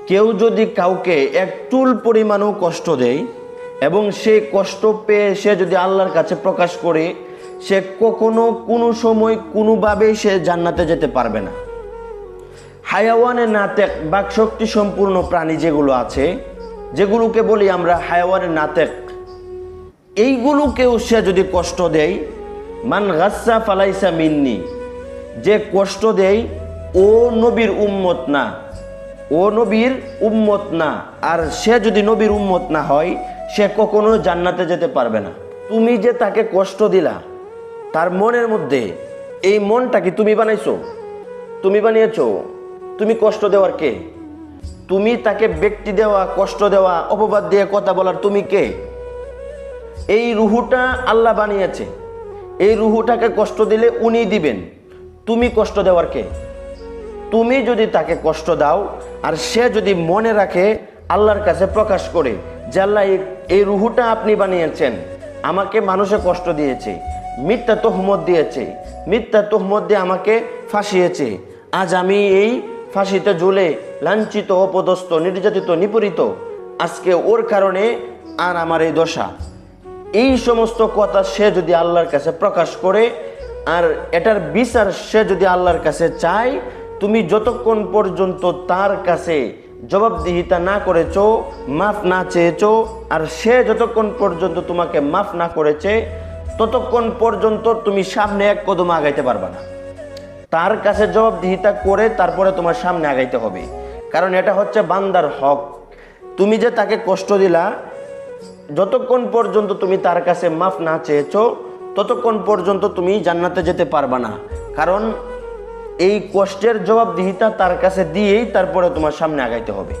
কেউ যদি কাউকে এক চুল পরিমাণও কষ্ট দেয় এবং সেই কষ্ট পেয়ে সে যদি আল্লাহর কাছে প্রকাশ করে, সে কখনো কোনো সময় কোনোভাবেই সে জান্নাতে যেতে পারবে না। হায়াওয়ানে নাতেক, বাকশক্তি সম্পূর্ণ প্রাণী যেগুলো আছে, যেগুলোকে বলি আমরা হায়াওয়ানে নাতেক, এইগুলোকেও সে যদি কষ্ট দেয়, মান গাসসা ফালাইসা মিন্নি, যে কষ্ট দেয় ও নবীর উম্মত না, ও নবীর উম্মত না। আর সে যদি নবীর উম্মত না হয়, সে কখনো জান্নাতে যেতে পারবে না। তুমি যে তাকে কষ্ট দিলা, তার মনের মধ্যে, এই মনটা কি তুমি বানাইছো? তুমি বানিয়েছো? তুমি কষ্ট দেওয়ার কে? তুমি তাকে ব্যক্তি দেওয়া, কষ্ট দেওয়া, অপবাদ দিয়ে কথা বলার তুমি কে? এই রুহুটা আল্লাহ বানিয়েছে। এই রুহুটাকে কষ্ট দিলে উনি দিবেন, তুমি কষ্ট দেওয়ার কে? তুমি যদি তাকে কষ্ট দাও আর সে যদি মনে রাখে, আল্লাহর কাছে প্রকাশ করে যে আল্লাহ এই রুহুটা আপনি বানিয়েছেন, আমাকে মানুষে কষ্ট দিয়েছে, মিথ্যা তহমত দিয়েছে, মিথ্যা তহমত দিয়ে আমাকে ফাঁসিয়েছে, আজ আমি এই ফাঁসিতে ঝুলে লাঞ্ছিত, অপদস্থ, নির্যাতিত, নিপীড়িত, আজকে ওর কারণে আর আমার এই দশা। এই সমস্ত কথা সে যদি আল্লাহর কাছে প্রকাশ করে আর এটার বিচার সে যদি আল্লাহর কাছে চায়, তুমি যতক্ষণ পর্যন্ত তার কাছে জবাবদিহিতা না করেছো, মাফ না চেয়েছো, আর সে যতক্ষণ পর্যন্ত তোমাকে মাফ না করেছে, ততক্ষণ পর্যন্ত তুমি সামনে এক কদম আগাইতে পারবে না। তার কাছে জবাবদিহিতা করে তারপরে তোমার সামনে আগাইতে হবে, কারণ এটা হচ্ছে বান্দার হক। তুমি যে তাকে কষ্ট দিলা, যতক্ষণ পর্যন্ত তুমি তার কাছে মাফ না চেয়েছো, ততক্ষণ পর্যন্ত তুমি জান্নাতে যেতে পারবে না, কারণ এই কষ্টের জবাবদিহিতা তার কাছে দিয়েই তারপরে তোমার সামনে আগাইতে হবে।